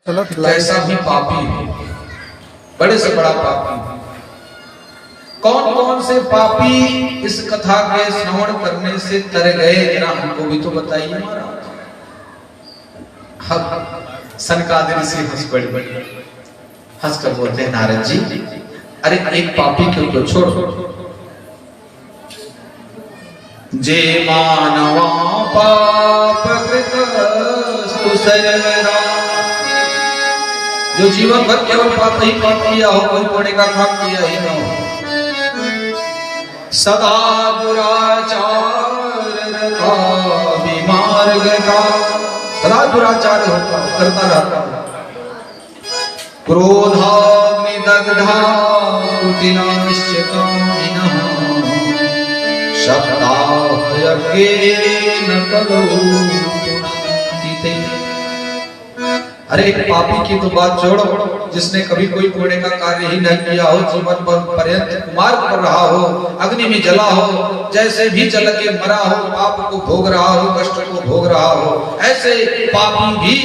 कैसा भी पापी हो, बड़े से बड़ा पापी हो। कौन कौन से पापी इस कथा के श्रवण करने से तर गए, जरा हमको भी तो बताइए महाराज। सनकादिक ऋषि हंस पड़े, हंस कर बोलते हैं नारद जी, अरे एक पापी को तो छोड़ो, जे मानवा पाप कृत सर्वदा, जो जीवन भर केवल पाप ही पाप किया हो, कोई पुण्य का काम किया ही ना हो, सदा दुराचार विमार्ग का, सदा दुराचार होता करता रहता, क्रोधाग्नि दग्धा कुटिलाश्चकामिनः शब्दाः यज्ञेन कलो पुनाति। अरे एक पापी की तो बात छोड़ो, जिसने कभी कोई पुण्य का कार्य ही नहीं किया हो, जीवन भर पर्यंत कुमार्ग पर रहा हो, अग्नि में जला हो, जैसे भी जल के मरा हो, पाप को भोग रहा हो, कष्ट को भोग रहा हो, ऐसे पापी भी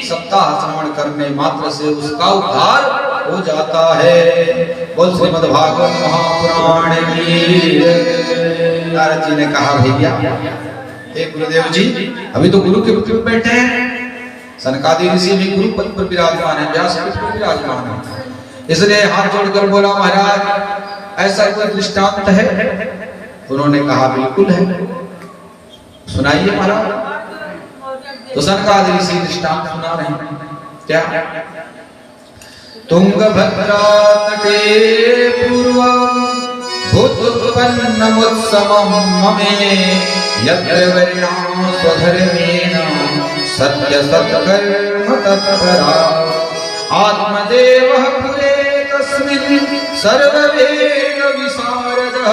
सप्ताह श्रवण करने मात्र से उसका उद्धार हो जाता है। बोल श्रीमद् भागवत महापुराण की। नारद जी ने कहा, भैया हे गुरुदेव जी, अभी तो गुरु के पद पर बैठे हैं, सनकादिक ऋषि भी गुरु पद पर विराजमान है, व्यास पद पर विराजमान है, इसलिए हाथ जोड़कर बोला, महाराज ऐसा कोई दृष्टांत है? उन्होंने कहा बिल्कुल है, सुनाइए महाराज। तो सनकादिक ऋषि दृष्टांत सुना रहे हैं। क्या? तुंगभद्रा तटे पूर्वं भूतोत्पन्नमुत्सवं ममे यत्र वर्णाः स्वधर्मेण सत्य सत्कर्म तत्परा आत्मदेवः पुरे तस्मिन् सर्ववेद विशारदः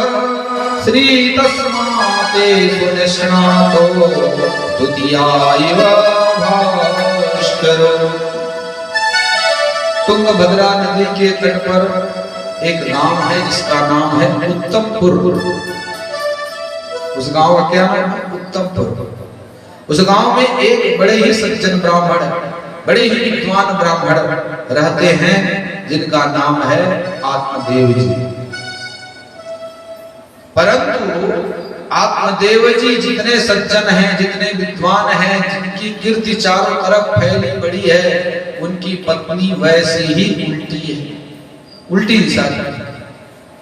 श्री तस्माते सुनिष्णातो द्वितीयायैव भास्करो। तुंगभद्रा नदी के तट पर एक गांव है जिसका नाम है उत्तमपुर। उस गांव का क्या नाम है? उत्तमपुर। उस गांव में एक बड़े ही सज्जन ब्राह्मण, बड़े ही विद्वान ब्राह्मण रहते हैं, जिनका नाम है आत्मदेव जी। परंतु आत्मदेव जी जितने सज्जन हैं, जितने विद्वान हैं, जिनकी कीर्ति चारों तरफ फैली पड़ी है, उनकी पत्नी वैसे ही उल्टी है, उल्टी दिशा की,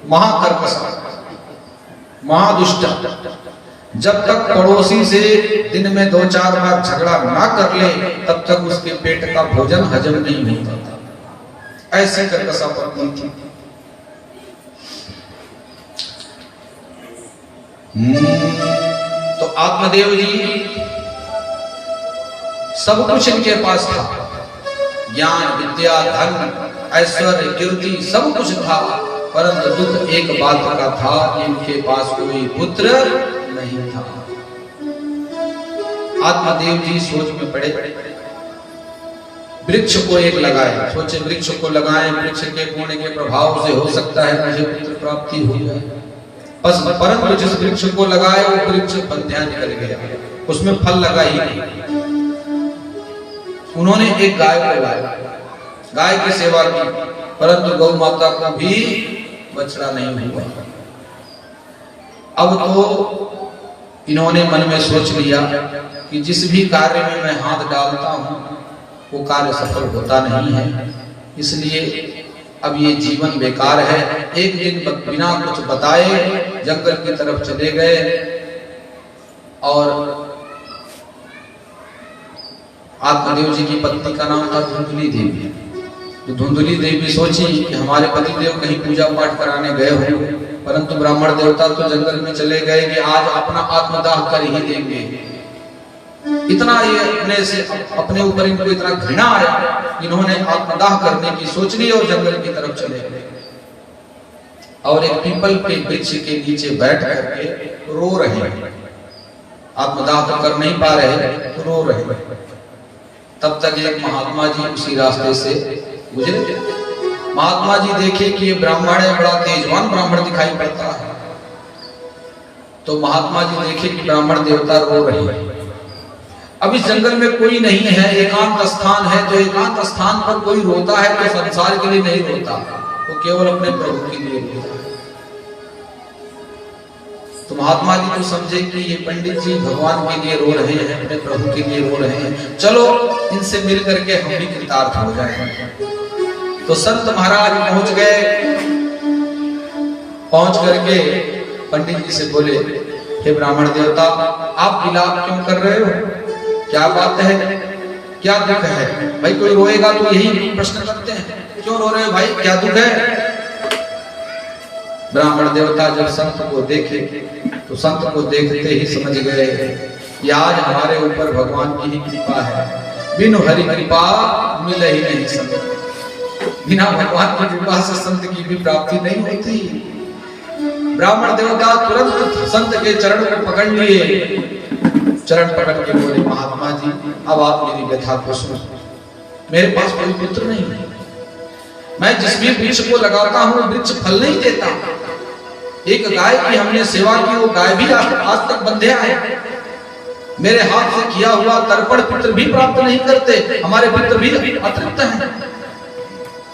महाकर्कशा, महादुष्ट। जब तक पड़ोसी से दिन में 2-4 बार झगड़ा ना कर ले, तब तक उसके पेट का भोजन हजम नहीं होता था। ऐसी कर्कशा पत्नी थी। तो आत्मदेव जी सब कुछ इनके पास था, ज्ञान विद्या धन ऐश्वर्य कीर्ति सब कुछ था, परंतु दुख एक बात का था, इनके पास कोई पुत्र नहीं था। आत्मदेव जी सोच में पड़े, वृक्ष को एक लगाए, सोचे वृक्ष को लगाएं, वृक्ष के पुण्य के प्रभाव से हो सकता है मुझे पुत्र प्राप्ति हो जाए। परंतु जिस वृक्ष को लगाए वो वृक्ष बंध्या निकल गया, उसमें फल लगा ही नहीं। उन्होंने एक गाय को लाया, गाय की सेवा की, परंतु गौ माता को भी बछड़ा नहीं हुआ। अब तो इन्होंने मन में सोच लिया कि जिस भी कार्य में मैं हाथ डालता हूं वो कार्य सफल होता नहीं है, इसलिए अब ये जीवन बेकार है। एक दिन बिना कुछ बताए जंगल की तरफ चले गए और आत्मदेव जी की पत्नी का नाम था धुंधुली देवी। तो धुंधुली देवी सोची कि हमारे पतिदेव कहीं पूजा पाठ कराने गए हो, परंतु ब्राह्मण देवता तो जंगल में चले गए कि आज अपना आत्मदाह कर ही देंगे। इतना ये अपने ऊपर इनको इतना घृणा आया, इन्होंने आत्मदाह करने की सोच ली और जंगल की तरफ चले गए और एक पीपल के वृक्ष के नीचे बैठ करके रो रहे हैं। आत्मदाह तो कर नहीं पा रहे, तो रो रहे हैं। तब तक एक महात्मा जी उसी रास्ते से गुजरे। महात्मा जी देखे कि ये ब्राह्मण है, बड़ा तेजवान ब्राह्मण दिखाई पड़ता है। तो महात्मा जी देखे कि ब्राह्मण देवता रो रहे हैं। अब इस जंगल में कोई नहीं है, एकांत स्थान है, तो एकांत स्थान पर कोई रोता है तो संसार के लिए नहीं रोता, वो केवल अपने प्रभु के लिए रोता है। तो महात्मा जी तो समझे कि ये पंडित जी भगवान के लिए रो रहे हैं, अपने प्रभु के लिए रो रहे हैं, चलो इनसे मिल करके हम भी कृतार्थ हो जाएंगे। तो संत महाराज पहुंच गए, पहुंच करके पंडित जी से बोले, हे ब्राह्मण देवता, आप विलाप क्यों कर रहे हो? क्या बात है, क्या दुख है? भाई कोई रोएगा तो यही प्रश्न करते हैं, क्यों रो रहे हो भाई, क्या दुख है? ब्राह्मण देवता जब संत को देखे तो संत को देखते ही समझ गए कि आज हमारे ऊपर भगवान की ही कृपा है, बिनु हरि कृपा मिले ही नहीं संत। बिना भगवान की कृपा से संत की भी प्राप्ति नहीं होती। ब्राह्मण देवता तुरंत संत के चरण को पकड़ लिए, चरण पकड़ के बोले, महात्मा जी अब आप मेरी व्यथा को सुनो, मेरे पास कोई पुत्र नहीं है, मैं जिस भी वृक्ष को लगाता हूँ वृक्ष फल नहीं देता। एक गाय की हमने सेवा की, वो गाय भी आज तक बंधे आए, मेरे हाथ से किया हुआ तर्पण पितृ भी प्राप्त नहीं करते, हमारे पितृ भी अतृप्त हैं।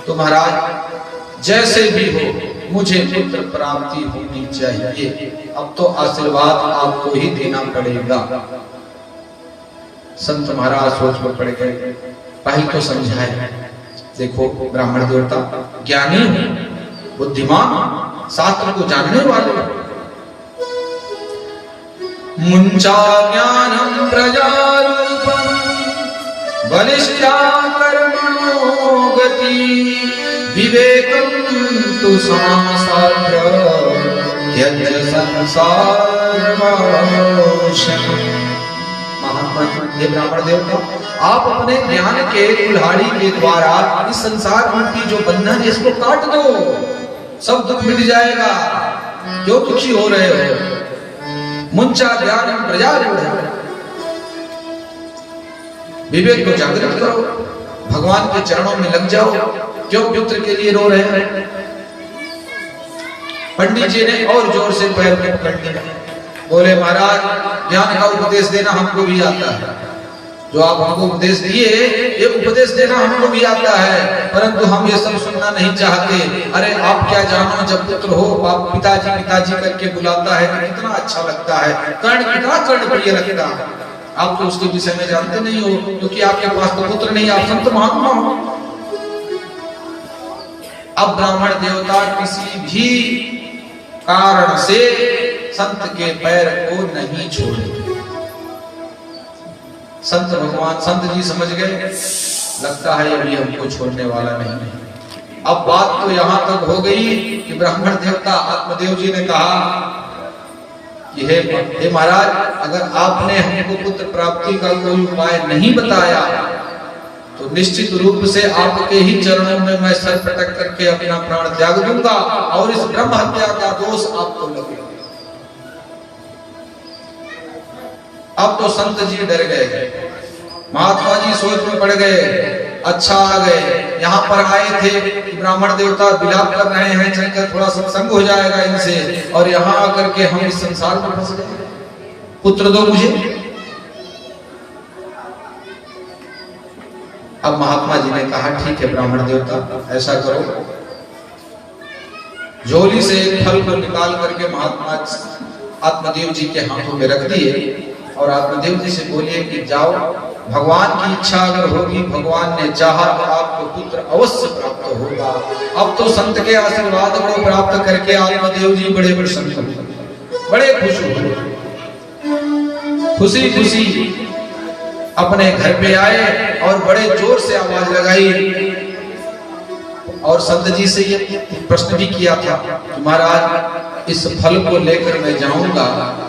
तो महाराज जैसे भी हो मुझे पुत्र प्राप्ति होनी चाहिए, अब तो आशीर्वाद आपको ही देना पड़ेगा। संत महाराज सोच में पड़ गए, पहले तो समझाए, देखो ब्राह्मण देवता ज्ञानी बुद्धिमान शास्त्र को जानने वाले, मुंचा ज्ञानम प्रजारूपम बलिष्ठा कर्मणो गति विवेकम तु संसार त्यज संसार मोक्षम। ब्राह्मण देवता आप अपने ज्ञान के कुल्हाड़ी के द्वारा इस संसार रूपी जो बंधन है इसको काट दो, सब दुख मिट जाएगा, क्यों दुखी हो रहे हो? मुंचा ज्ञान प्रजारूढ़, विवेक को जागृत करो, भगवान के चरणों में लग जाओ, क्यों पुत्र के लिए रो रहे हैं? पंडित जी ने और जोर से पैर में पकड़ लिया, बोले महाराज ज्ञान का उपदेश देना हमको भी आता है, जो आप हमको उपदेश दिए ये उपदेश देना हमको भी आता है, परंतु हम ये सब सुनना नहीं चाहते। अरे आप क्या जानो, जब पुत्र हो आप पिताजी पिताजी करके बुलाता है तो कितना अच्छा लगता है, कर्ण कितना कर्ण प्रिय लगता है। आप तो उसके विषय में जानते नहीं हो, क्योंकि आपके पास तो पुत्र नहीं, आप संत महात्मा हो। अब ब्राह्मण देवता किसी भी कारण से संत के पैर को नहीं छोड़े। संत भगवान संत जी समझ गए, लगता है अभी हमको छोड़ने वाला नहीं। अब बात तो यहां तक हो गई कि ब्राह्मण देवता आत्मदेव जी ने कहा कि हे महाराज, अगर आपने हमको पुत्र प्राप्ति का कोई उपाय नहीं बताया तो निश्चित रूप से आपके ही चरणों में मैं सर पटक करके अपना प्राण त्याग दूंगा और इस ब्रह्म हत्या का दोष आपको लगेगा। अब तो संत जी डर गए, महात्मा जी सोच में पड़ गए, अच्छा आ गए, यहाँ पर आए थे कि ब्राह्मण देवता विलाप कर रहे हैं, चलकर थोड़ा सत्संग हो जाएगा इनसे, और यहाँ आकर के हम इस संसार में फंस गए, पुत्र दो मुझे। अब महात्मा जी ने कहा ठीक है ब्राह्मण देवता ऐसा करो, झोली से एक फल को निकाल करके महात्मा आत्मदेव जी के हाथों में रख दिए और आत्मदेव जी से बोलिए कि जाओ, भगवान की इच्छा अगर होगी, भगवान ने चाहा तो आपको पुत्र अवश्य प्राप्त होगा। अब तो संत के आशीर्वाद को प्राप्त करके आत्मदेव जी बड़े प्रसन्न, बड़े खुश हुए, खुशी खुशी अपने घर पे आए और बड़े जोर से आवाज लगाई और संत जी से ये प्रश्न भी किया था कि महाराज इस फल को लेकर मैं जाऊंगा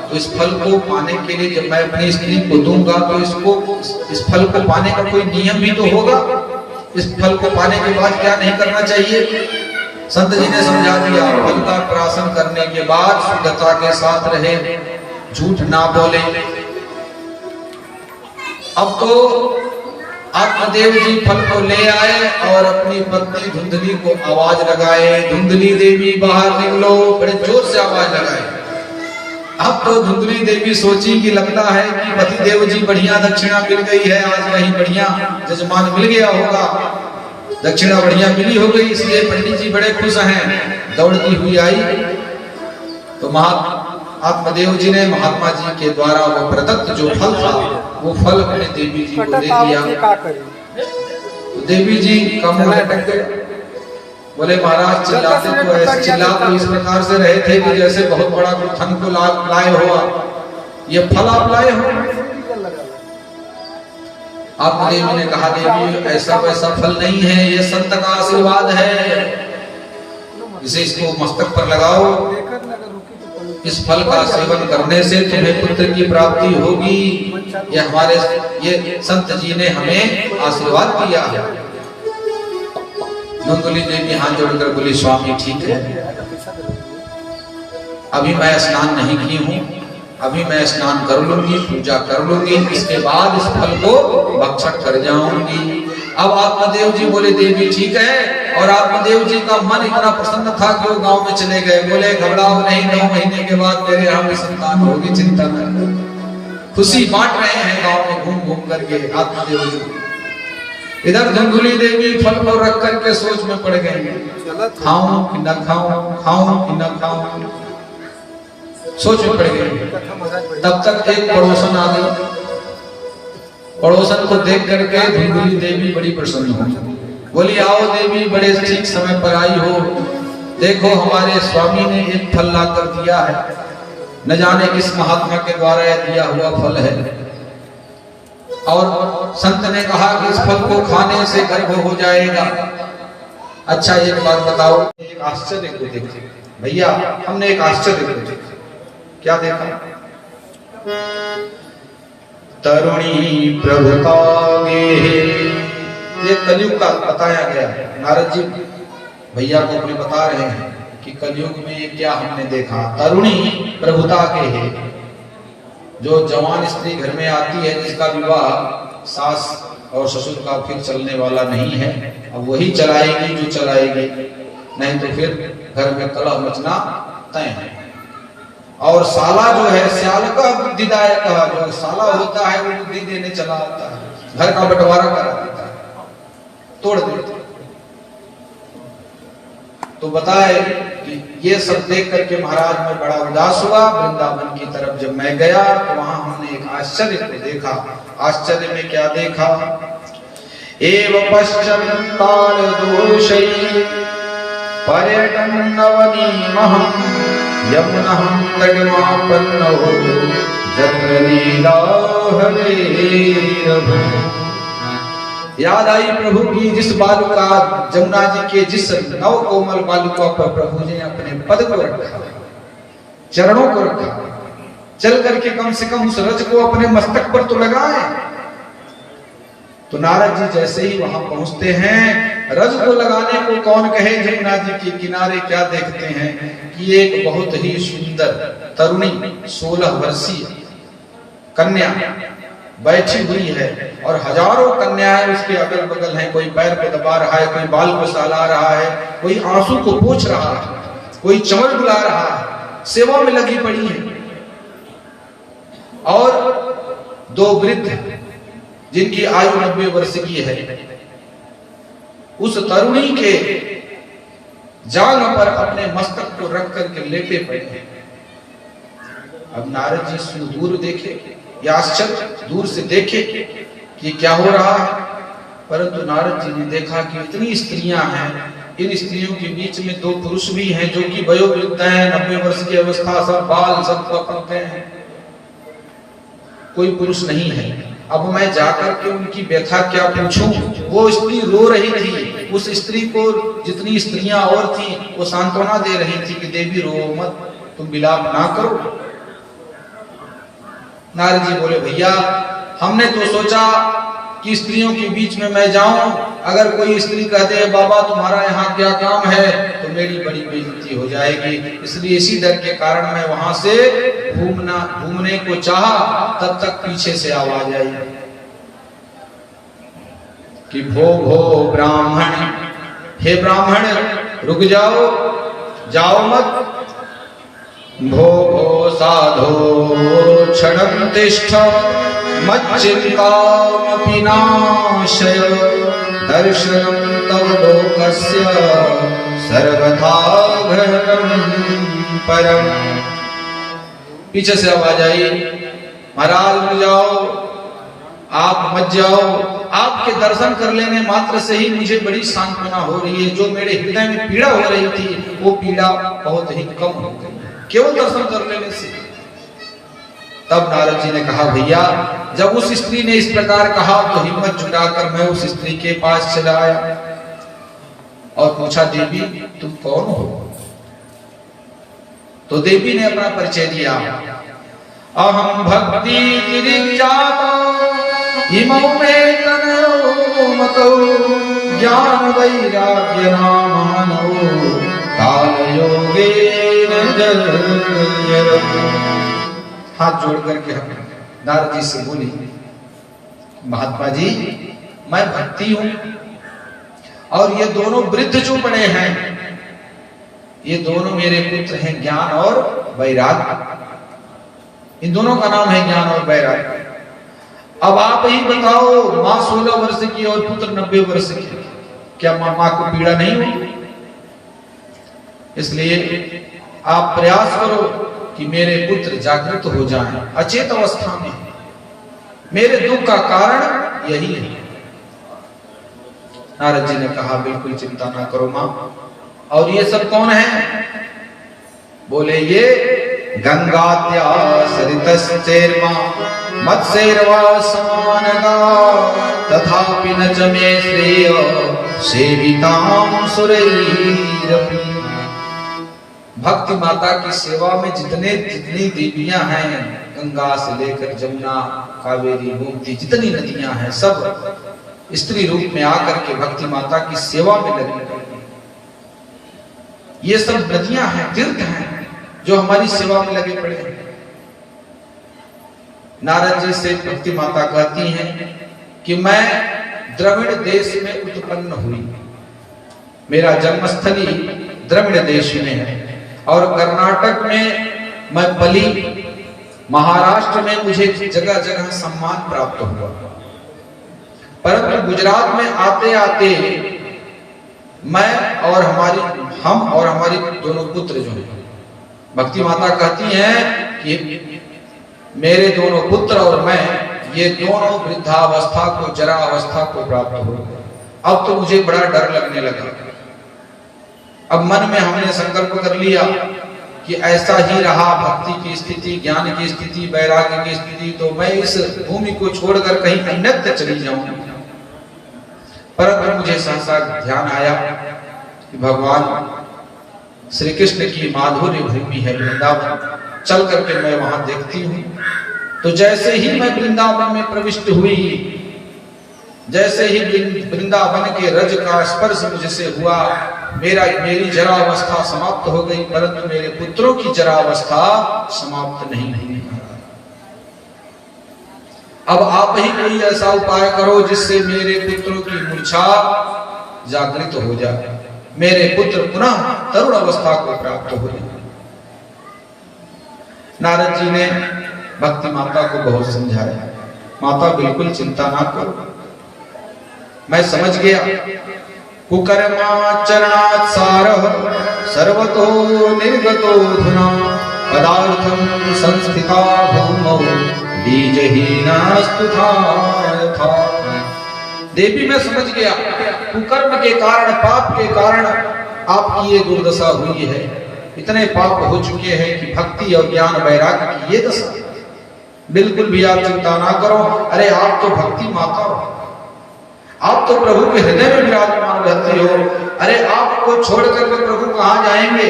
तो इस फल को पाने के लिए जब मैं अपनी स्त्री को दूंगा तो इस फल को पाने का कोई नियम भी तो होगा, इस फल को पाने के बाद क्या नहीं करना चाहिए? संत जी ने समझा दिया, फल का प्राशन करने के बाद शुद्धता के साथ रहे, झूठ ना बोले। अब तो आत्मदेव जी फल को ले आए और अपनी पत्नी धुंधली को आवाज लगाए, धुंधली देवी बाहर निकलो, बड़े जोर से आवाज लगाए। अब तो धुंधली देवी सोची कि लगता है कि पति देव जी बढ़िया दक्षिणा मिल गई है, आज कहीं बढ़िया जजमान मिल गया होगा, दक्षिणा बढ़िया मिली हो गई, इसलिए पंडित जी बड़े खुश हैं। दौड़ती हुई आई तो आत्मदेव जी ने महात्मा जी के द्वारा वो प्रदत्त जो फल था वो फल अपने देवी जी को दे दिया। तो देवी जी का मुंह लटक गया, बोले महाराज चिल्लाते तो ऐसे चिल्ला तो इस प्रकार से रहे थे कि जैसे बहुत बड़ा धन को लाए हो, ये फल आप लाए हो। आत्मदेव ने कहा देवी ऐसा वैसा फल नहीं है, ये संत का आशीर्वाद है, इसे इसको मस्तक पर लगाओ, इस फल का सेवन करने से तुम्हें पुत्र की प्राप्ति होगी, ये संत जी ने हमें आशीर्वाद दिया है। धुंधली देवी हाथ जोड़कर बोली स्वामी ठीक है, अभी मैं स्नान नहीं की हूँ, अभी मैं स्नान कर लूंगी, पूजा कर लूंगी, इसके बाद इस फल को भक्षण कर जाऊंगी। अब आत्मदेव जी बोले देवी ठीक है, और आत्मदेव जी का मन इतना प्रसन्न था कि वो गांव में चले गए, बोले घबराओ नहीं, 9 महीने के बाद मेरे यहाँ भी संतान होगी, चिंता न। खुशी बांट रहे हैं गांव में घूम घूम करके आत्मदेव जी। इधर धुंधली देवी फल को रख करके सोच में पड़ गई, खाऊं कि न खाऊं, खाऊं कि न खाऊं, सोच में पड़ गई। तब तक एक पड़ोसन आ गई, पड़ोसन को देख करके धुंधली देवी बड़ी प्रसन्न हो, बोली आओ देवी बड़े ठीक समय पर आई हो, देखो हमारे स्वामी ने एक फल ला कर दिया है, न जाने किस महात्मा के द्वारा यह दिया हुआ फल है, और संत ने कहा कि इस फल को खाने से गर्भ हो जाएगा। अच्छा एक बात बताओ, एक आश्चर्य को देखो भैया, हमने एक आश्चर्य को देखा, क्या देखा? तरुणी प्रभुता ये कलयुग का बताया गया। नारद जी भैया को अपने बता रहे हैं कि कलयुग में ये क्या हमने देखा। तरुणी प्रभुता के है, जो जवान स्त्री घर में आती है जिसका विवाह सास और ससुर का फिर चलने वाला नहीं है, अब वही चलाएगी जो चलाएगी, नहीं तो फिर घर में कलह मचना तय है। और साला जो है, स्याल का बुद्धिदायक का जो साला होता है वो बुद्धि देने चला आता है, घर का बंटवारा करा देता है, तोड़ देता है। तो बताए कि ये सब देख करके महाराज में बड़ा उदास हुआ। वृंदावन की तरफ जब मैं गया तो वहां हमने एक आश्चर्य को देखा। आश्चर्य में क्या देखा? एव पश्चंताल दोषै पर्यटन नवनीमहं यमुनहं तटमापन्नो जत्र लीला हरेरभु। याद आई प्रभु की जिस बालुका, जमुना जी के जिस नव कोमल बालुका पर प्रभु ने अपने पद को रखा, चरणों को रखा, चल करके कम से कम उस रज को अपने मस्तक पर तो लगाए। तो नारद जी जैसे ही वहां पहुंचते हैं, रज को लगाने को कौन कहे, जमुना जी के किनारे क्या देखते हैं कि एक बहुत ही सुंदर तरुणी 16 वर्षीय कन्या बैठी हुई है, और हजारों कन्याएं उसके अगल बगल हैं। कोई पैर पे दबा रहा है, कोई बाल को सहला रहा है, कोई आंसू को पोंछ रहा है, कोई चमड़ बुला रहा है, सेवा में लगी पड़ी है। और 2 वृद्ध जिनकी आयु 90 वर्ष की है, उस तरुणी के जांग पर अपने मस्तक को रख करके लेटे पड़े हैं। अब नारद जी सुदूर देखे, या आश्चर्य दूर से देखे कि क्या हो रहा है, परंतु नारद जी ने देखा कि इतनी स्त्रियां हैं, इन स्त्रियों के बीच में 2 पुरुष भी हैं जो कि वयोवृद्ध हैं, 90 वर्ष की अवस्था, सब बाल सब पकड़ते हैं, कोई पुरुष नहीं है। अब मैं जाकर के उनकी व्यथा क्या पूछूं? वो स्त्री रो रही थी, उस स्त्री को जितनी स्त्रियां और थी वो सांत्वना दे रही थी कि देवी रो मत, तुम विलाप ना करो। नारद जी बोले भैया हमने तो सोचा कि स्त्रियों के बीच में मैं जाऊं, अगर कोई स्त्री कहते हैं बाबा तुम्हारा यहाँ क्या काम है, तो मेरी बड़ी बेइज्जती हो जाएगी, इसलिए इसी डर के कारण मैं वहां से घूमने को चाहा, तब तक पीछे से आवाज आई कि भो भो ब्राह्मण, हे ब्राह्मण रुक जाओ, जाओ मत। भो भो साधो क्षणं तिष्ठ मच्चिन्तामपि नाशय दर्शनं तव लोकस्य सर्वथा घनं परम। पीछे से आवाज आई, महाराज रुक जाओ, आप मत जाओ, आपके दर्शन कर लेने मात्र से ही मुझे बड़ी सांत्वना हो रही है। जो मेरे हृदय में पीड़ा हो रही थी वो पीड़ा बहुत ही कम हो गई केवल दर्शन कर लेने से। तब नारद जी ने कहा, भैया जब उस स्त्री ने इस प्रकार कहा तो हिम्मत जुटाकर मैं उस स्त्री के पास चला आया और पूछा, देवी तुम कौन हो? तो देवी ने अपना परिचय दिया, अहम भक्ति गिरिजाता इमौ में तनयो मतो ज्ञान वैराग्य नामानो काल योगेन जर्जर। हाथ जोड़ करके हम नारद जी से बोली, महात्मा जी मैं भक्ति हूं और ये दोनों वृद्ध जो बड़े हैं ये दोनों मेरे पुत्र हैं, ज्ञान और वैराग्य। इन दोनों का नाम है ज्ञान और वैराग्य। अब आप ही बताओ, माँ 16 वर्ष की और पुत्र 90 वर्ष की, क्या माँ को पीड़ा नहीं हुई? इसलिए आप प्रयास करो कि मेरे पुत्र जागृत हो जाएं, अचेत अवस्था में। मेरे दुख का कारण यही है। नारद जी ने कहा, बिल्कुल चिंता ना करो मां। और ये सब कौन है? बोले, ये गंगात्या सरितश्चैर्मा मत्सैर्वा समानगा तथापि न च मे श्रेय सेवितां सुरैरपि। भक्ति माता की सेवा में जितनी देवियां हैं, गंगा से लेकर जमुना, कावेरी, गोमती, जितनी नदियां हैं सब स्त्री रूप में आकर के भक्ति माता की सेवा में लगी पड़ी। ये सब नदियां हैं, तीर्थ हैं जो हमारी सेवा में लगे पड़े हैं। नारद जी से भक्ति माता कहती हैं कि मैं द्रविड़ देश में उत्पन्न हुई, मेरा जन्मस्थली द्रविड़ देश में है और कर्नाटक में मैं पली, महाराष्ट्र में मुझे जगह जगह सम्मान प्राप्त हुआ, परंतु गुजरात में आते आते मैं और हमारी दोनों पुत्र जो हैं, भक्ति माता कहती हैं कि मेरे दोनों पुत्र और मैं ये दोनों वृद्धावस्था को, जरा अवस्था को प्राप्त हो गए। अब तो मुझे बड़ा डर लगने लगा। अब मन में हमने संकल्प कर लिया कि ऐसा ही रहा भक्ति की स्थिति, ज्ञान की स्थिति, वैराग्य की स्थिति, तो मैं इस भूमि को छोड़कर कहीं अन्यत्र चली जाऊंगी। परंतु मुझे सहसा ध्यान आया कि भगवान श्री कृष्ण की माधुर्य भूमि है वृंदावन, चल करके मैं वहां देखती हूँ। तो जैसे ही मैं वृंदावन में प्रविष्ट हुई, जैसे ही वृंदावन के रज का स्पर्श मुझसे हुआ, मेरी जरा अवस्था समाप्त हो गई, परंतु मेरे पुत्रों की जरा अवस्था समाप्त नहीं हुई। अब आप ही कोई ऐसा उपाय करो जिससे मेरे पुत्रों की मूर्छा जागृत हो जाए, मेरे पुत्र पुनः तरुण अवस्था को प्राप्त हो जाए। नारद जी ने भक्ति माता को बहुत समझाया, माता बिल्कुल चिंता ना करो, मैं समझ गया। कुकर्माचरणात् सारः सर्वतो निर्गतो धुना पदार्थं संस्थिता भूमौ बीजहीनास्तु था। देवी मैं समझ गया, कुकर्म के कारण, पाप के कारण आपकी ये दुर्दशा हुई है। इतने पाप हो चुके हैं कि भक्ति और ज्ञान वैराग्य की ये दशा। बिल्कुल भी आप चिंता ना करो। अरे आप तो भक्ति माता हो, आप तो प्रभु के हृदय में विराजमान रहते हो। अरे आपको छोड़कर के प्रभु कहां जाएंगे?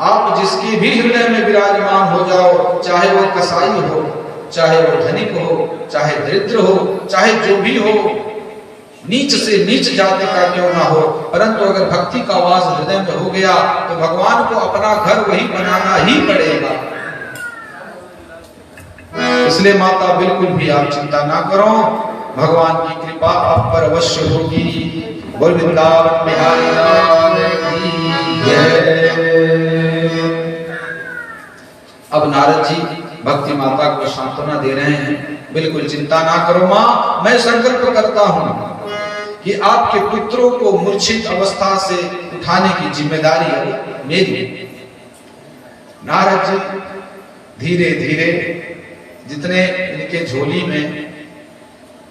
आप जिसके भी हृदय में विराजमान हो जाओ, चाहे वो कसाई हो, चाहे वो धनिक हो, चाहे दरिद्र हो, चाहे जो भी हो, नीच से नीच जाति का क्यों ना हो, परंतु अगर भक्ति का वास हृदय में हो गया तो भगवान को अपना घर वही बनाना ही पड़ेगा। इसलिए माता बिल्कुल भी आप चिंता ना करो, भगवान की कृपा आप पर अवश्य होगी। बोल वृंदावन बिहारी लाल की जय। अब नारद जी भक्ति माता को सांत्वना दे रहे हैं, बिल्कुल चिंता ना करो मां, मैं संकल्प करता हूं कि आपके पुत्रों को मूर्छित अवस्था से उठाने की जिम्मेदारी है मेरी। नारद जी धीरे धीरे जितने इनके झोली में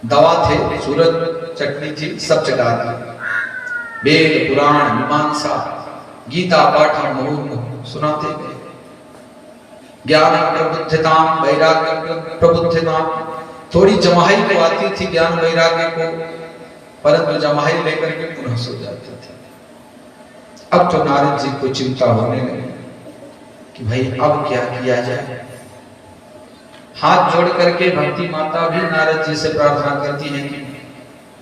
दवा थे, सूरज चटनी थी, सब चटा दी। वेद पुराण मीमांसा गीता पाठम मुहुर्मुहुः सुनाते गए। ज्ञान प्रबुद्धताम वैराग्य प्रबुद्धताम, थोड़ी जमाई को आती थी ज्ञान वैराग्य को, परंतु जमाई लेकर के पुनः सो जाते थे। अब तो नारद जी को चिंता होने लगी कि भाई अब क्या किया जाए। हाथ जोड़ करके भक्ति माता भी नारद जी से प्रार्थना करती है कि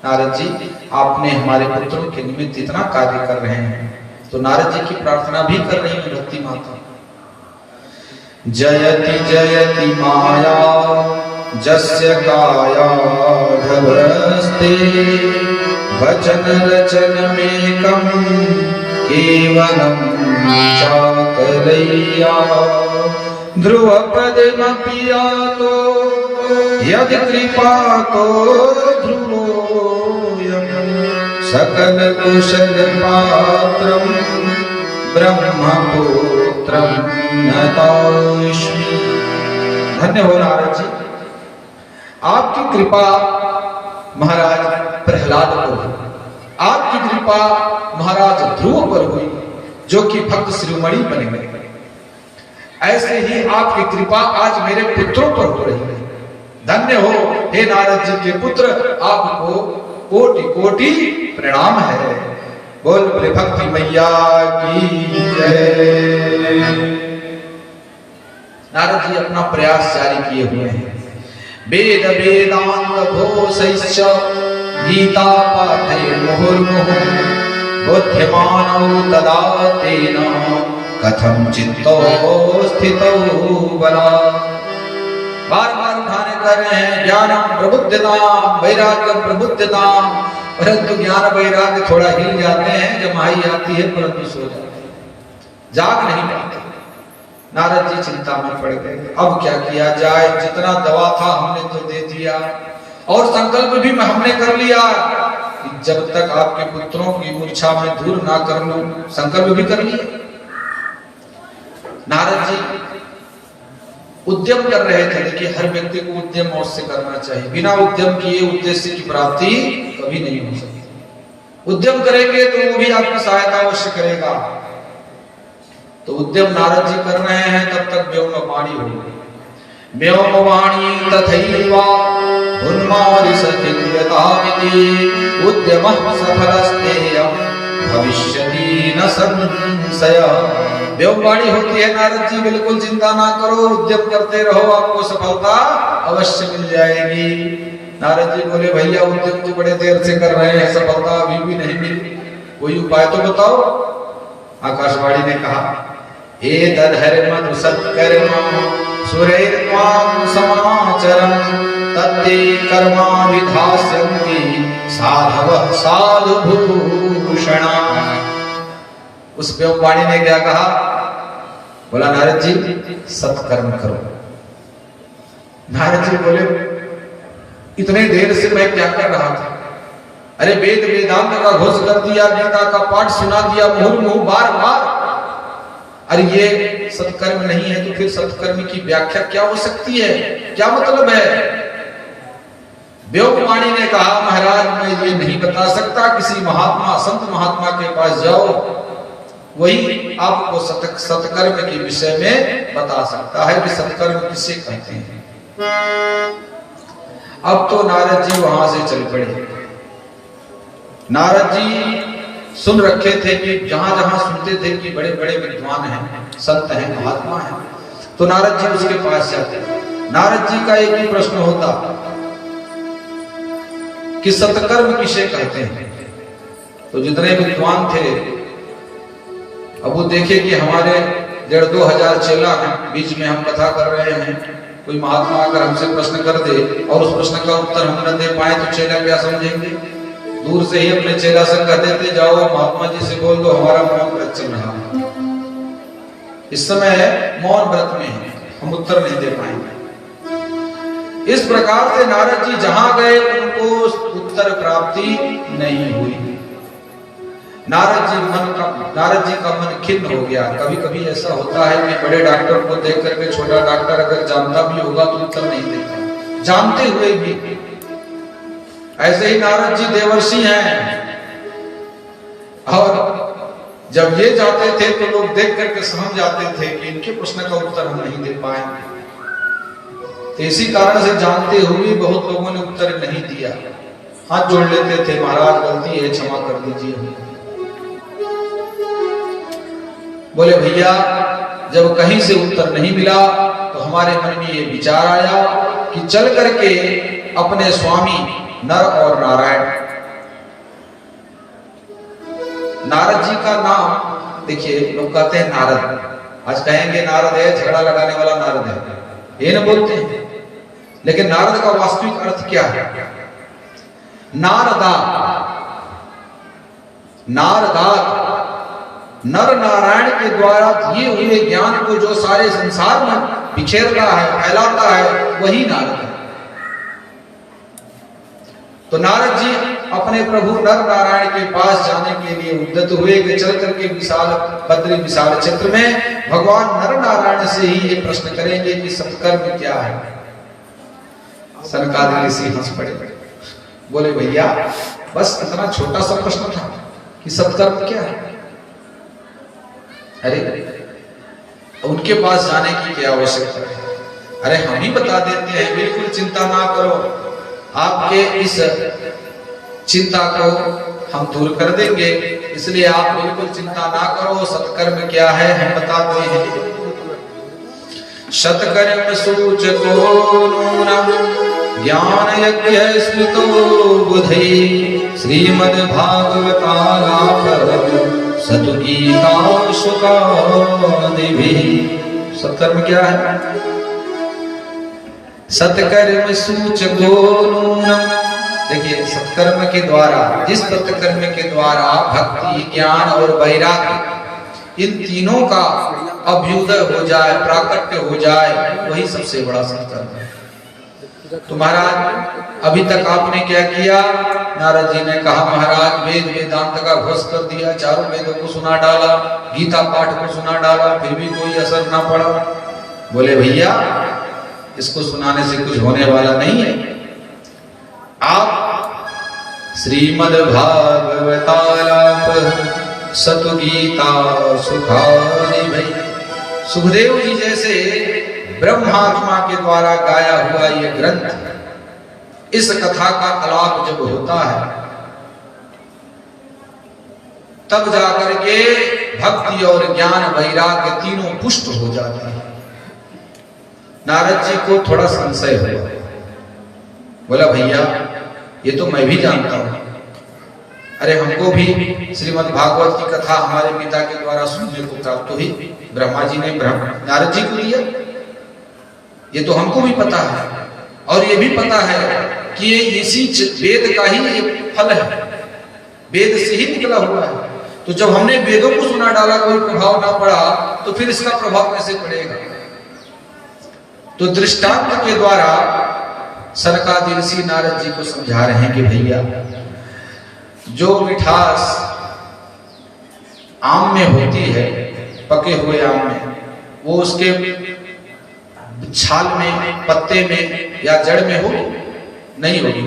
नारद जी आपने हमारे पुत्रों के निमित्त इतना कार्य कर रहे हैं, तो नारद जी की प्रार्थना भी कर रही है भक्ति माता। जयति जयति माया जस्य काया धवस्ते वचन रचनमेकं केवलं चाकरय्या ध्रुवपदमपि यातो यदि कृपातो ध्रुवोऽयं सकल कुशल पात्रं ब्रह्मपुत्रं नतास्मि। धन्य हो नारद जी, आपकी कृपा महाराज प्रहलाद पर हुई, आपकी कृपा महाराज ध्रुव पर हुई जो कि भक्त शिरोमणि बने गए। ऐसे ही आपकी कृपा आज मेरे पुत्रों पर हो रही है। धन्य हो हे नारद जी के पुत्र, आपको कोटि कोटि प्रणाम है। बोल बोले भक्ति मैया की जय। नारद जी अपना प्रयास जारी किए हुए हैं। वेद वेदांत घोषैश्च गीता पाठै मुहुर्मुहुः बुद्धिमानौ तदा तेन कथं चित्तो स्थितौ बलात्। बार बार उठाने कर रहे हैं ज्ञानम प्रबुद्धताम वैराग्यम प्रबुद्धताम, परंतु ज्ञान वैराग्य थोड़ा हिल जाते हैं, जमाई आती है परंतु सो जाते हैं, जाग नहीं पाते। नारद जी चिंता में पड़ गए, अब क्या किया जाए। जितना दवा था हमने तो दे दिया और संकल्प भी हमने कर लिया कि जब तक आपके पुत्रों की मूर्छा में दूर ना कर लूं, संकल्प भी कर लिया। नारद जी उद्यम कर रहे थे, देखिए हर व्यक्ति को उद्यम अवश्य करना चाहिए। बिना उद्यम किए उद्देश्य की प्राप्ति कभी नहीं हो सकती। उद्यम करेंगे तो वो भी आपकी सहायता अवश्य करेगा। तो उद्यम नारद जी कर रहे हैं, तब तक व्योमवाणी हो गई। व्योमवाणी तथैवा उन्मादिशति उद्यमः सफलस्तेयं भविष्यति न संशयः। व्योमवाणी होती है नारद जी, बिल्कुल चिंता ना करो, उद्यम करते रहो, आपको सफलता अवश्य मिल जाएगी। नारद जी बोले भैया उद्यम तो बड़े देर से कर रहे हैं, सफलता अभी भी नहीं मिली, कोई उपाय तो बताओ। आकाशवाणी ने कहा एतद्धर्म सत्कर्म सुरैर्त्वां समाचरन् तत्ते कर्मा विधास्यन्ति साधवः साधुभूषणा। उस व्योमवाणी ने क्या कहा, बोला नारद जी सत्कर्म करो। नारद जी बोले इतने देर से मैं क्या कर रहा था, अरे वेद वेदांत का घोष कर दिया, गीता का पाठ सुना दिया मुहुर्मुहुः बार बार। अरे ये सत्कर्म नहीं है तो फिर सत्कर्म की व्याख्या क्या हो सकती है, क्या मतलब है। व्योमवाणी ने कहा महाराज मैं ये नहीं बता सकता, किसी महात्मा संत महात्मा के पास जाओ, वही आपको सत्कर्म के विषय में बता सकता है कि सत्कर्म किसे कहते हैं। अब तो नारद जी वहां से चल पड़े। नारद जी सुन रखे थे कि जहां जहां सुनते थे कि बड़े बड़े विद्वान हैं, संत हैं, महात्मा हैं, तो नारद जी उसके पास जाते। नारद जी का एक ही प्रश्न होता कि सत्कर्म किसे कहते हैं। तो जितने विद्वान थे, अब वो देखे कि हमारे 1,500-2 हजार चेला हैं, बीच में हम कथा कर रहे हैं, कोई महात्मा अगर हमसे प्रश्न कर दे और उस प्रश्न का उत्तर हम न दे पाए तो चेला क्या समझेंगे। दूर से ही अपने चेला से कह देते जाओ महात्मा जी से बोल दो हमारा मौन व्रत चल रहा है। इस समय मौन व्रत में है, हम उत्तर नहीं दे पाएंगे। इस प्रकार से नारद जी जहां गए उनको उत्तर प्राप्ति नहीं हुई। नारद जी का मन खिन्न हो गया। कभी कभी ऐसा होता है कि बड़े डॉक्टर को देख करके छोटा डॉक्टर अगर जानता भी होगा तो उत्तर नहीं देता, जानते हुए भी। ऐसे ही नारद जी देवर्षि हैं, और जब ये जाते थे तो लोग देख करके समझ जाते थे कि इनके प्रश्न का उत्तर हम नहीं दे पाएंगे। तो इसी कारण से जानते हुए बहुत लोगों ने उत्तर नहीं दिया, हाथ जोड़ लेते थे, महाराज गलती है, क्षमा कर दीजिए। बोले भैया, जब कहीं से उत्तर नहीं मिला तो हमारे मन में ये विचार आया कि चल करके अपने स्वामी नर और नारायण, नारद जी का नाम देखिए, लोग कहते हैं नारद, आज कहेंगे नारद है, झगड़ा लगाने वाला नारद है, ये न बोलते हैं। लेकिन नारद का वास्तविक अर्थ क्या है? नारदा, नारदा नर नारायण के द्वारा दिए हुए ज्ञान को जो सारे संसार में बिखेरता है, फैलाता है, वही नारद है। तो नारद जी अपने प्रभु नर नारायण के पास जाने के लिए उद्यत हुए कि चल करके विशाल बद्री विशाल क्षेत्र में भगवान नर नारायण से ही ये प्रश्न करेंगे कि सत्कर्म क्या है। सनकादिक ऋषि हंस पड़े, बोले भैया बस इतना छोटा सा प्रश्न था कि सत्कर्म क्या है। अरे उनके पास जाने की क्या आवश्यकता है? अरे हम ही बता देते हैं, बिल्कुल चिंता ना करो, आपके इस चिंता को हम दूर कर देंगे, इसलिए आप बिल्कुल चिंता ना करो। सत्कर्म क्या है हम बताते हैं। शतकर्म सूचको नूनम ज्ञान यज्ञ स्मृतो बुधै श्रीमद् भागवतालाप सतुगीता सुखादिभिः। सत्कर्म क्या है? सत्कर्म सूचको नूनम, देखिए सत्कर्म के द्वारा, जिस सत्कर्म के द्वारा भक्ति, ज्ञान और वैराग्य इन तीनों का अभ्युदय हो जाए, प्राकट्य हो जाए, वही सबसे बड़ा सत्कर्म है। तो महाराज अभी तक आपने क्या किया? नारद जी ने कहा महाराज वेद वेदांत का घोष कर दिया, चारों वेदों को सुना डाला, गीता पाठ को सुना डाला, फिर भी कोई असर ना पड़ा। बोले भैया इसको सुनाने से कुछ होने वाला नहीं है। आप श्रीमद् भागवतालाप सतुगीता सुखादिभिः, सुखदेव जी जैसे ब्रह्मात्मा के द्वारा गाया हुआ ये ग्रंथ, इस कथा का आलाप जब होता है तब जाकर के भक्ति और ज्ञान वैराग्य तीनों पुष्ट हो जाते हैं। नारद जी को थोड़ा संशय हुआ, बोला भैया ये तो मैं भी जानता हूं, अरे हमको भी श्रीमद् भागवत की कथा हमारे पिता के द्वारा सुनने को प्राप्त हुई, ब्रह्मा जी ने नारद जी को दिया, ये तो हमको भी पता है, और ये भी पता है कि ये इसी वेद का ही एक फल है, वेद से ही निकला हुआ है। तो जब हमने वेदों को सुना डाला कोई प्रभाव ना पड़ा तो फिर इसका प्रभाव कैसे पड़ेगा? तो दृष्टांत के द्वारा सनकादिक ऋषि नारद जी को समझा रहे हैं कि भैया जो मिठास आम में होती है, पके हुए आम में, वो उसके छाल में, पत्ते में या जड़ में हो नहीं होगी।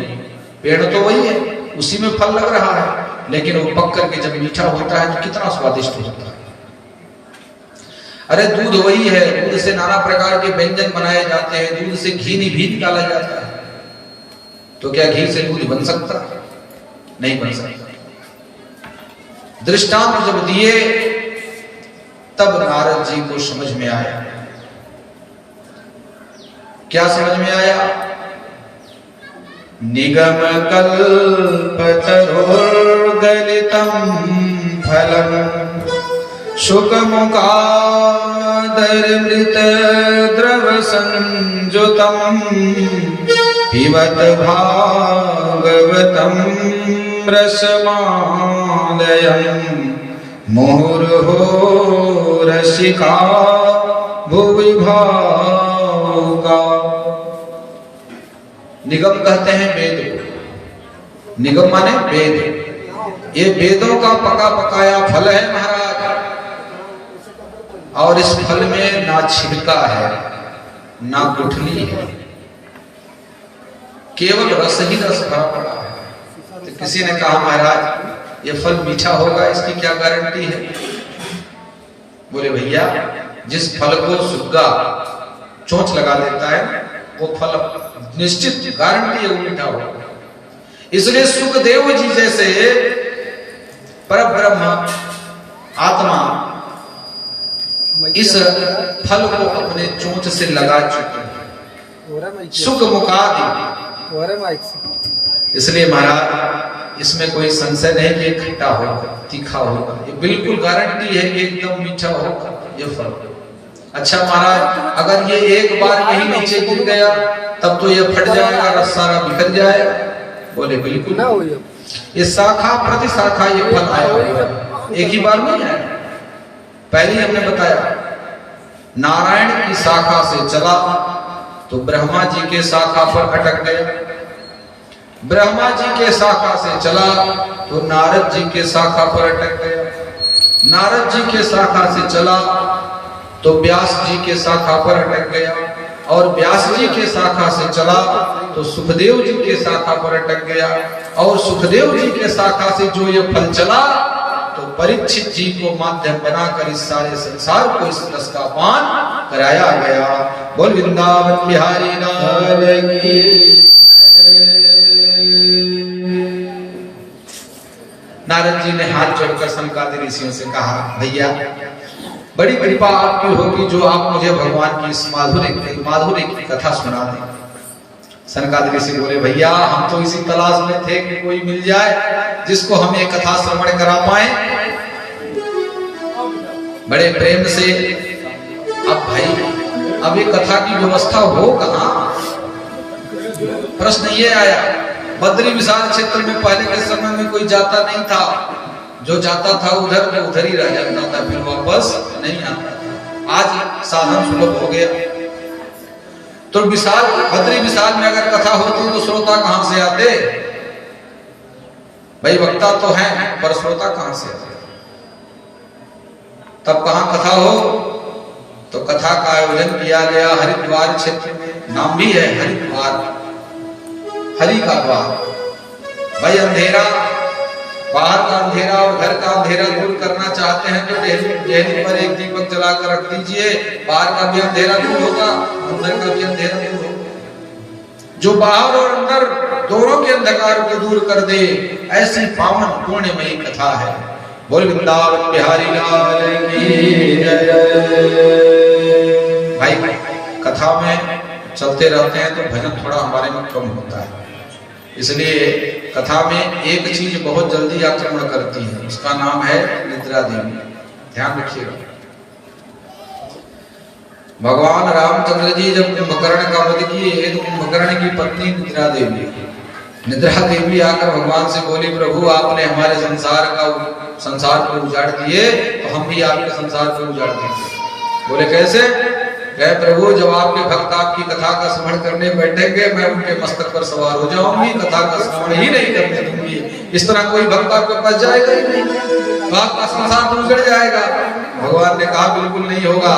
पेड़ तो वही है, उसी में फल लग रहा है, लेकिन वो पक करके जब मीठा होता है तो कितना स्वादिष्ट होता है। अरे दूध वही है, दूध से नाना प्रकार के व्यंजन बनाए जाते हैं, दूध से घी भी निकाला जाता है, तो क्या घी से दूध बन सकता? नहीं बन सकता। दृष्टांत जब दिए तब नारद जी को समझ में आया। क्या समझ में आया? निगम कल्पतरोर्गलितं फलम शुकमुखादरमृत द्रव संजुतम पिबत भागवतम रसमालयं मुहुर्हो रसिका भुवि भावुकाः। फलों का। निगम कहते हैं वेद को, निगम माने वेद। ये वेदों का पका पकाया फल है महाराज, और इस फल में ना छिलका है ना गुठली है, केवल रस ही रस भरा पड़ा है। तो किसी ने कहा महाराज ये फल मीठा होगा, इसकी क्या गारंटी है? बोले भैया जिस फल को सुग्गा चोंच लगा देता है वो फल निश्चित गारंटी है वो मीठा होगा। इसलिए सुखदेव जी जैसे परब्रह्म आत्मा इस फल को अपने चोंच से लगा चुके हैं, सुख मुखादि। इसलिए महाराज इसमें कोई संशय नहीं कि खट्टा होगा, तीखा होगा, ये बिल्कुल गारंटी है कि एकदम मीठा होगा ये फल। अच्छा महाराज अगर ये एक बार यही नीचे गिर गया तब तो ये फट जाएगा, रस सारा बिखर जाएगा। बोले बिल्कुल ना, ये शाखा प्रति शाखा ये फल आया, एक ही बार नहीं आया। पहले ही हमने बताया नारायण की शाखा से चला तो ब्रह्मा जी के शाखा पर अटक गया, ब्रह्मा जी के शाखा से चला तो नारद जी के शाखा पर अटक गया, नारद जी के शाखा से चला तो व्यास जी के शाखा पर अटक गया, और व्यास जी के शाखा से चला तो सुखदेव जी के शाखा पर अटक गया, और सुखदेव जी के शाखा से जो ये फल चला तो परीक्षित जी को माध्यम बनाकर इस सारे संसार को इस रस का पान कराया गया। बोल वृंदावन बिहारी लाल की। नारद जी ने हाथ जोड़कर सनकादिक ऋषियों से कहा भैया बड़ी कृपा आपकी होगी जो आप मुझे भगवान की इस माधुर्य की कथा सुना दें। सनकादिक ऋषि बोले भैया हम तो इसी तलाश में थे कि कोई मिल जाए जिसको हम ये कथा श्रवण करा पाए। बड़े प्रेम से अब भाई अब ये कथा की व्यवस्था हो कहां? प्रश्न ये आया। बद्री विशाल क्षेत्र में पहले के समय में कोई जाता नहीं था, जो जाता था उधर तो उधर ही रह जाता था, फिर वापस नहीं आता था। आज साधन सुलभ हो गया तो विशाल बद्री विशाल में अगर कथा होती तो श्रोता कहां से आते? भाई वक्ता तो है पर श्रोता कहां से आते? तब कहां कथा हो तो कथा का आयोजन किया गया हरिद्वार क्षेत्र में, नाम भी है हरिद्वार, हरि का द्वार। भाई अंधेरा, बाहर का अंधेरा और घर का अंधेरा दूर करना चाहते हैं तो देहली पर एक दीपक जलाकर रख दीजिए, बाहर का भी अंधेरा दूर होगा, अंदर का भी अंधेरा दूर होगा। जो बाहर और अंदर दोनों के अंधकार को दूर कर दे ऐसी पावन पुण्यमयी कथा है। बोल वृंदावन बिहारी लाल की जय। भाई कथा में चलते रहते हैं तो भजन थोड़ा हमारे में कम होता है, इसलिए कथा में एक चीज बहुत जल्दी आक्रमण करती है, उसका नाम है निद्रा देवी। ध्यान रखिएगा। भगवान रामचंद्र जी जब कुंभकर्ण का वध किए तो कुंभकर्ण की पत्नी निद्रा देवी आकर भगवान से बोली प्रभु आपने हमारे संसार को उजाड़ दिए तो हम भी आपके संसार को उजाड़ देंगे। बोले कैसे? कहे प्रभु जब आपके भक्त आपकी कथा का स्मरण करने बैठेंगे मैं उनके मस्तक पर सवार हो जाऊंगी, कथा का स्मरण ही नहीं करने दूंगी। इस तरह कोई भक्त आपके पास जाएगा ही नहीं, तो आपका संसार तो उजड़ जाएगा। भगवान ने कहा बिल्कुल नहीं होगा,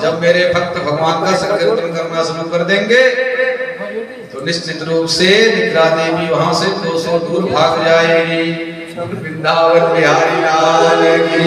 जब मेरे भक्त भगवान का संकीर्तन करना शुरू कर देंगे तो निश्चित रूप से निद्रा देवी वहां से 200 दूर भाग जाएगी। वृंदावन बिहारी लाल की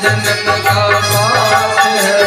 जन्म का साथ है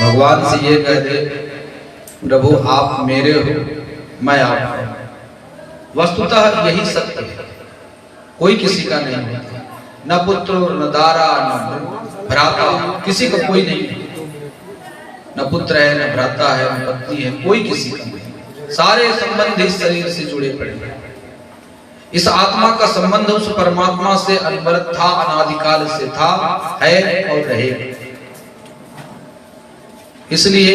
भगवान से ये कह दे प्रभु आप मेरे हो मैं आप हूं। वस्तुतः यही सत्य है, कोई किसी का नहीं होता, न पुत्र न दारा न भ्राता, किसी को कोई नहीं है, न पुत्र है न भ्राता है न पत्नी है, कोई किसी का नहीं। सारे संबंध इस शरीर से जुड़े पड़े हैं। इस आत्मा का संबंध उस परमात्मा से अनवरत था, अनादिकाल से था, है और रहेगा। इसलिए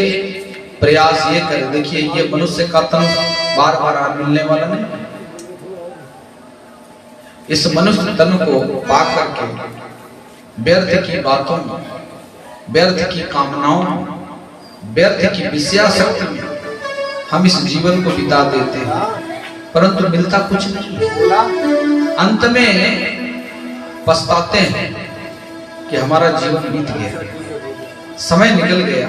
प्रयास ये करें। देखिए ये मनुष्य का तन बार बार मिलने वाला नहीं। इस मनुष्य तन को पा करके व्यर्थ की बातों में, व्यर्थ की कामनाओं में, व्यर्थ की विषयासक्ति में हम इस जीवन को बिता देते हैं, परंतु मिलता कुछ नहीं। अंत में पछताते हैं कि हमारा जीवन बीत गया, समय निकल गया,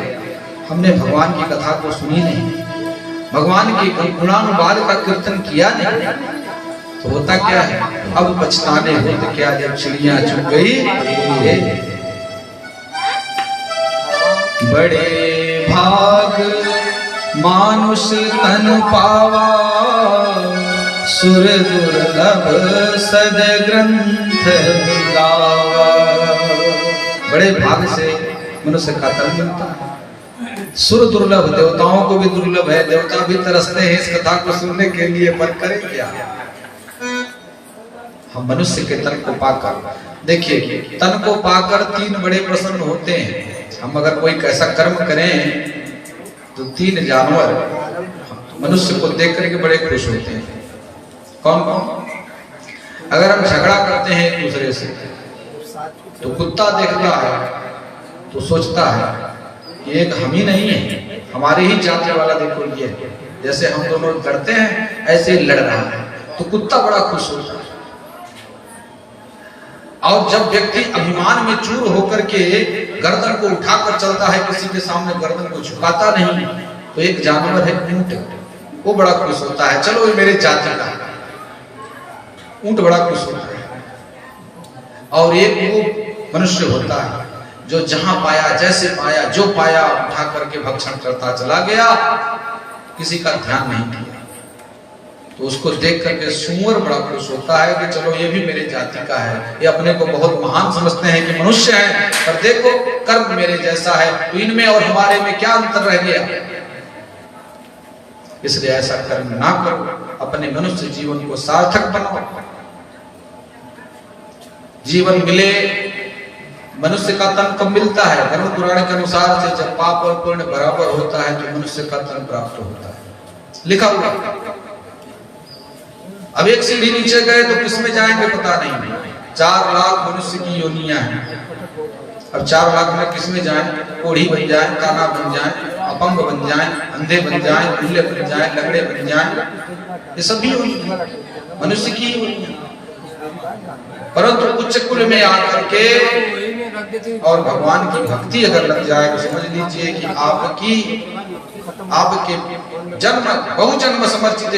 हमने भगवान की कथा को सुनी नहीं, भगवान के गुणानुवाद का कीर्तन किया नहीं। तो होता क्या है, अब पछताने होते क्या जब चिड़िया चुग गई। बड़े भाग मानुष तन पावा, सुर दुर्लभ सद ग्रंथ गावा। बड़े भाग से मनुष्य का तन मिलता है, सुर दुर्लभ, देवताओं को भी दुर्लभ है, देवता भी तरसते हैं इस कथा को सुनने के लिए, पर करें क्या। हम मनुष्य के तन को पाकर, देखिए तन को पाकर तीन बड़े प्रसन्न होते हैं। हम अगर कोई कैसा कर्म करें तो तीन जानवर मनुष्य को देख करके बड़े खुश होते हैं। कौन कौन? अगर हम झगड़ा करते हैं एक दूसरे से तो कुत्ता देखता है तो सोचता है ये एक हम ही नहीं है, हमारे ही जाति वाला देखो ये, जैसे हम दोनों लड़ते हैं ऐसे ही लड़ रहा है, तो कुत्ता बड़ा खुश होता है। और जब व्यक्ति अभिमान में चूर होकर के गर्दन को उठाकर चलता है, किसी के सामने गर्दन को झुकाता नहीं, तो एक जानवर है ऊंट, वो बड़ा खुश होता है, चलो ये मेरे जाति का है। ऊंट बड़ा खुश होता है। और एक वो मनुष्य होता है जो जहां पाया, जैसे पाया, जो पाया उठा करके भक्षण करता चला गया, किसी का ध्यान नहीं किया। तो उसको देख करके सूअर बड़ा खुश होता है कि चलो ये भी मेरे जाति का है, ये अपने को बहुत महान समझते हैं कि मनुष्य है, पर देखो कर्म मेरे जैसा है, तो इनमें और हमारे में क्या अंतर रह गया। इसलिए ऐसा कर्म ना करो, अपने मनुष्य जीवन को सार्थक बनाओ। जीवन मिले, मनुष्य का तन कब मिलता है? धर्म पुराण के अनुसार से जब पाप और पुण्य बराबर होता है तो मनुष्य का तन प्राप्त होता है, लिखा हुआ। अब एक सीढ़ी नीचे गए तो किसमें जाएंगे पता नहीं। 4 लाख मनुष्य की योनियां हैं, अब 4 लाख में किसमें जाएं? कोढ़ी बन जाए, काना बन जाए, अपंग बन जाए, अंधे बन जाए, लूले बन जाए, लंगड़े बन जाए, ये सभी मनुष्य की योनियां। परंतु उच्च कुल में आकर के और भगवान की भक्ति अगर लग जाए तो समझ लीजिए कि आपके जन्म बहुजन्म समर्चित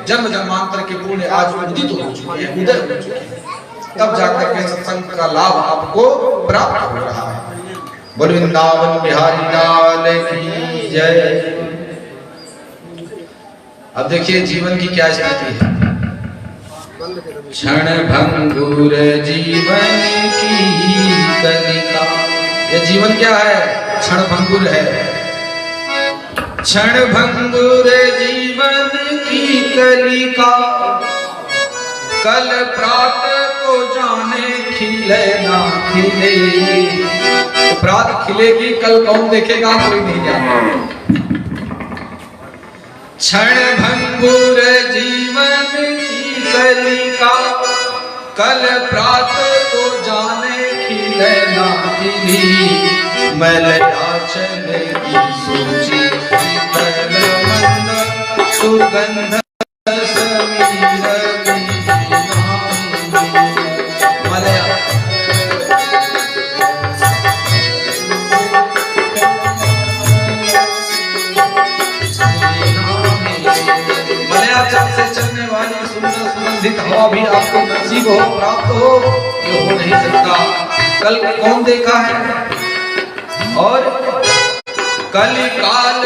जन्म जन्मांतर के पुण्य आज उदित हो चुके हैं, उदय हो चुके हैं, तब जाकर के सत्संग का लाभ आपको प्राप्त हो रहा है। बोल वृंदावन बिहारी लाल की जय। अब देखिए जीवन की क्या स्थिति है। क्षण भंगुर जीवन की कलिका, ये जीवन क्या है? क्षण भंगुर है। क्षण भंगुर जीवन की कलिका, कल प्रातः को जाने खिले ना खिले। तो प्रातः खिलेगी, कल कौन देखेगा? कोई नहीं जानता। क्षण भंगुर जीवन की कलिका, कल प्रातः को जाने खिले ना खिली। मैल आंचल की सूची शीतल मंद सुगंध समीर की से चलने वाली सुंदर सुगंधित हवा भी आपको नसीब हो, प्राप्त हो, ये हो नहीं सकता। कल कौन देखा है? और कल काल